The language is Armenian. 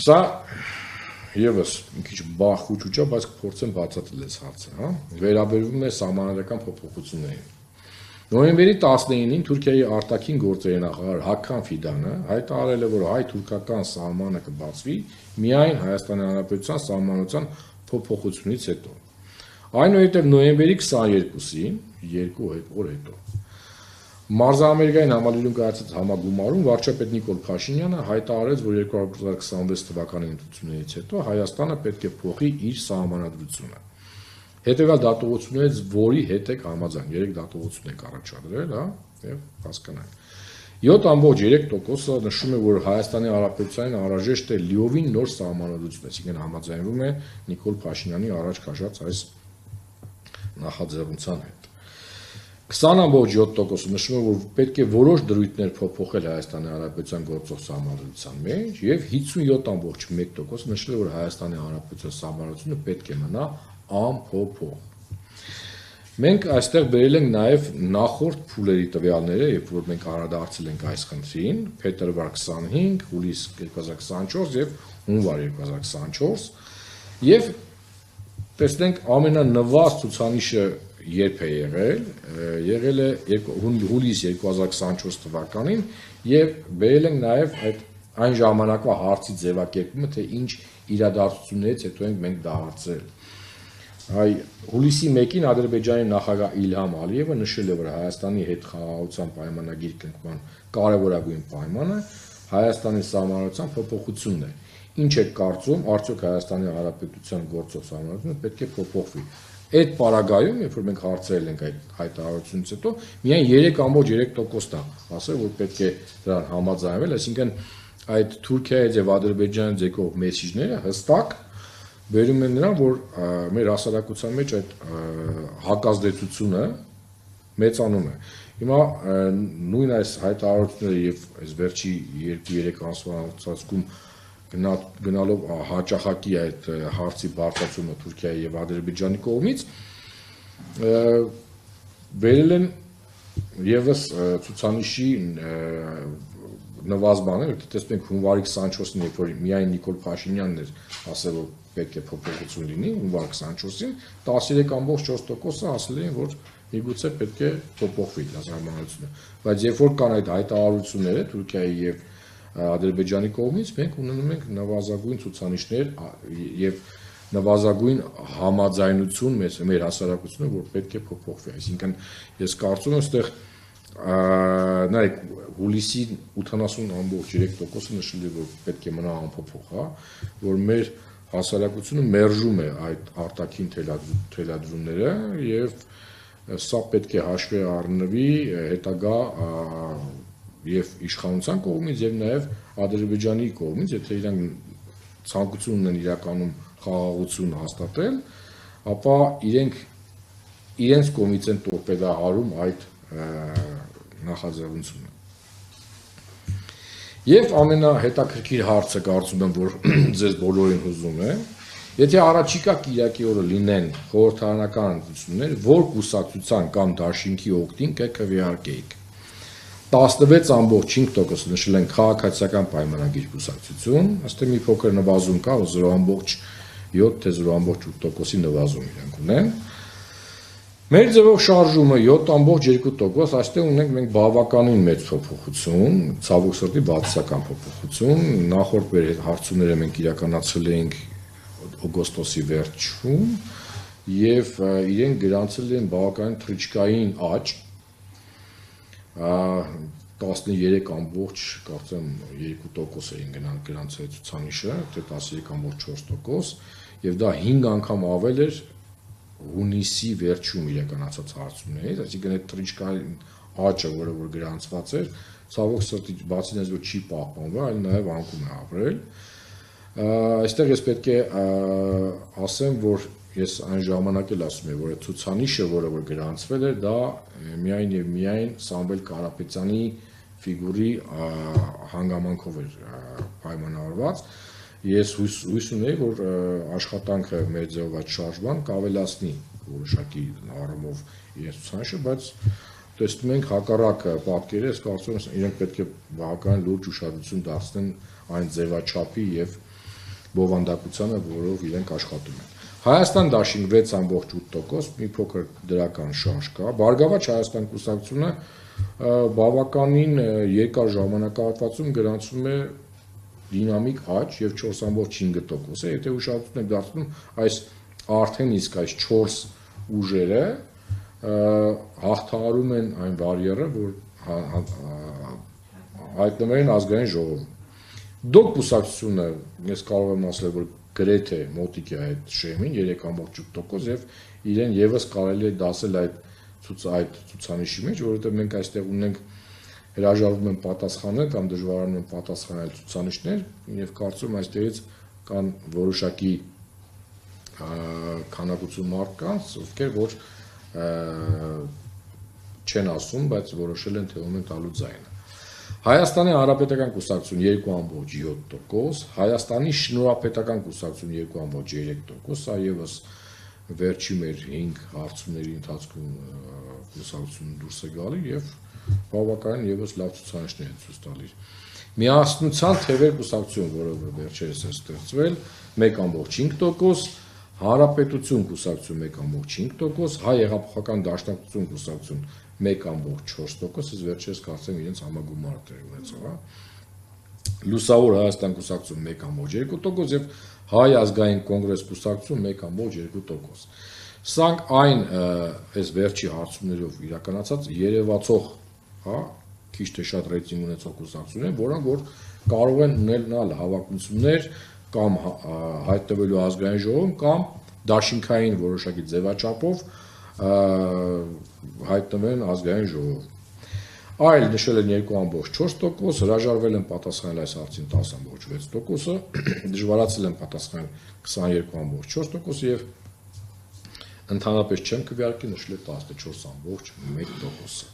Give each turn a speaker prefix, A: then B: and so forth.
A: Սա եւս մի քիչ բախուճուճա, բայց փորձեմ բացատրել այս հարցը, հա։ Վերաբերվում է սահմանադրական փոփոխություններին։ Նոյեմբերի 19-ին Թուրքիայի արտաքին գործերի նախարար Hakan Fidanը հայտարարել է, որ հայ-թուրքական սահմանը կբացվի միայն Հայաստանի Հանրապետության սահմանության փոփոխությունից հետո։ Այնուհետև նոյեմբերի 22-ին, 2 օր հետո, Մարզամերիկային համալիրում կայացած համագումարում վարչապետ Նիկոլ Փաշինյանը հայտարարեց, որ 2026 թվականի ընտրություններից հետո Հայաստանը պետք է փոխի իր սահմանադրությունը։ Հետևյալ դատողություններից որի հետ եք համաձայն, 3 դատողություն եք առաջադրել, հա, եւ հասկանանք։ 7.3%-ը նշում է, որ Հայաստանի Հանրապետությանին անհրաժեշտ է լիովին նոր սահմանադրություն, այսինքն համաձայնվում է Նիկոլ Փաշինյանի առաջ քաշած այս նախաձեռնության հետ։ 20.7%-ը նշում է, որ պետք է որոշ դրույթներ փոփոխել Հայաստանի Հանրապետության գործող սահմանադրության մեջ, եւ 57.1%-ը նշել է, որ Հայաստանի Հանրապետության սահմանադրությունը պետք է մնա անփոփոխ։ Մենք այստեղ բերել ենք նաև նախորդ փուլերի տվյալները, երբ որ մենք անդրադարձել ենք այս խնդրին, փետրվար 25, հուլիս 2024 եւ հունվար 2024, եւ տեսնենք ամենանվազդ ցուցանիշը երբ է եղել է հուլիս 2024 թվականին եւ բերել ենք նաև այն ժամանակվա հարցի ձևակերպումը, թե ինչ իրադարձություններից հետո ենք մենք դա հարցրել։ Հուլիսի 1-ին Ադրբեջանի նախագահ Իլհամ Ալիևը նշել է, որ Հայաստանի հետ խաղաղության պայմանագիր կնքման կարևորագույն պայմանը Հայաստանի սահմանադրության փոփոխությունն է։ Ինչ եք կարծում, արդյոք Հայաստանի Հանրապետության գործող սահմանադրությունը պետք է փոփոխվի։ Այդ պարագայում, երբ որ մենք հարցրել ենք այդ հայտարարությունից հետո, միայն 3.3%-ն է ասել, որ պետք է դրան համաձայնվել, այսինքն այդ Թուրքիայից եւ Ադրբեջանից եկող մեսիջները հստակ բերում են նրան, որ մեր հասարակության մեջ այդ հակազդեցությունը մեծանում է։ Հիմա նույն այս հայտարարությունները եւ այս վերջի 2-3 ամսվա ընթացքում գնալով հաճախակի այդ հարցի բարձրացումը Թուրքիայի եւ Ադրբեջանի կողմից վերել են եւս ցուցանիշի նվազմանը, տեսնենք հունվարի 24-ին, երբ որ միայն Նիկոլ Փաշինյանն էր ասել, որ պետք է փոփոխություն լինի, հունվար 24-ին 13.4%-ը ասել էին, որ միգուցե պետք է փոփոխվի սահմանադրությունը։ Բայց երբ որ կան այդ հայտարարությունները Թուրքիայի եւ Ադրբեջանի կողմից, մենք ունենում ենք նվազագույն ցուցանիշներ եւ նվազագույն համաձայնություն մեր հասարակությունը, որ պետք է փոփոխվի։ Այսինքն ես կարծում եմ, այստեղ նայեք հուլիսի 80.3%-ը նշել է, որ պետք է մնա անփոփոխ, հա, որ մեր հասարակությունը մերժում է այդ արտաքին թելադրումները եւ սա պետք է հաշվի առնվի հետագա եւ իշխանության կողմից եւ նաեւ Ադրբեջանի կողմից, եթե իրանք ցանկություն ունեն իրականում խաղաղություն հաստատել, ապա իրենց կողմից են տորպեդահարում այդ նախաձեռնությունը։ Եվ ամենահետաքրքիր հարցը կարծում եմ, որ ձեզ բոլորին հուզում է, եթե առաջիկա կիրակի օրը լինեն խորհրդարանական ընտրություններ, որ կուսակցության կամ դաշինքի օգտին կքվեարկեիք։ 16.5% նշել են քաղաքացիական պայմանագիր կուսակցություն, ըստ մի փոքր նվազում կա, 0.7 թե 0.8%-ի նվազում իրենք ունեն։ Մեր ձևով շարժումը 7.2%, այստեղ ունենք մենք բավականին մեծ փոփոխություն, ցավոք սրտի բացասական փոփոխություն, նախորդ հարցումները մենք իրականացրել էինք օգոստոսի վերջում եւ իրենք գրանցել են բավականին թռիչքային աճ 13.4 կարծեմ 2% էին գրանցել ցուցանիշը, թե 13.4% եւ դա 5 անգամ ավել էր հունիսի վերջում իրականացած հարցումներից, այսինքն այդ թռիչքային աճը, որը որ գրանցված էր, ցավոք սրտի բացի դրանից որ չի պահպանվել, այլ նաեւ անկում է ապրել։ Այստեղ ես պետք է ասեմ, որ ես այն ժամանակ էլ ասում եմ, որ այդ ցուցանիշը, որը որ գրանցվել էր, դա միայն եւ միայն Սամվել Կարապետյանի ֆիգուրի հանգամանքով էր պայմանավորված։ Ես հույս ունեի, որ աշխատանքը մեր ձևով այդ շարժման կավելացնի որոշակի առումով իրենց ցուցանիշը, բայց տեսնում ենք հակառակը պատկերը, ես կարծում եմ իրենք պետք է բավական լուրջ ուշադրություն դարձնեն այն ձևաչափի եւ բովանդակությանը, որով իրենք աշխատում են։ Հայաստան դաշինք 6.8%, մի փոքր դրական շարժ կա։ Բարգավաճ Հայաստան կուսակցությունը բավականին երկար ժամանակահատվածում գրանցում է դինամիկ աճ եւ 4.5% է, եթե ուշադրություն եք դարձնում այս արդեն իսկ այս 4 ուժերը հաղթահարում են այն բարիերը, որ հայտնվել են ազգային ժողովում։ Դոկ կուսակցությունը, ես կարող եմ ասել, որ գրեթե մոտիկ է այդ շեմին 3.8% եւ իրեն եւս կարելի է դասել այդ ցուցանիշի մեջ, որովհետեւ մենք այստեղ ունենք հրաժարվում են պատասխանել կամ դժվարանում են պատասխանել ցուցանիշներ եւ կարծում այստեղից կան որոշակի քանակություն մարդկանց, ովքեր որ չեն ասում, բայց որոշել են թե ում են տալու ձայնը։ Հայաստանի Հանրապետական կուսակցություն 2.7%, Հայաստանի Շնորհապետական կուսակցություն 2.3%, սա եւս վերջի մեր 5 հարցումների ընթացքում կուսակցությունը դուրս է գալի եւ բավականին եւս լավ ցուցանիշներ է ցույց տալիս։ Միասնության թևեր կուսակցություն, որը վերջերս է ստեղծվել, 1.5%, Հանրապետություն կուսակցություն 1.5%, Հայ հեղափոխական դաշնակցություն կուսակցություն 1.4%, ես վերջերս կարծեմ իրենց համագումարը տեղ ունեցավ, հա։ Լուսավոր Հայաստան կուսակցություն 1.2% եւ Հայ ազգային կոնգրես կուսակցություն 1.2%։ Սրանք այն այս վերջի հարցումներով իրականացած երևացող, հա, քիչ թե շատ ռեյտինգ ունեցող կուսակցություններ, որոնք որ կարող են ունենալ հավակնություններ կամ հայտնվելու ազգային ժողովում կամ դաշինքային որոշակի ձևաչափով հայտնվեն ազգային ժողովում։ Այլ նշել են 2.4%, հրաժարվել են պատասխանել այս հարցին 10.6%, դժվարացել են պատասխանել 22.4% եւ ընդհանրապես չեմ քվեարկի նշել է 14.1%։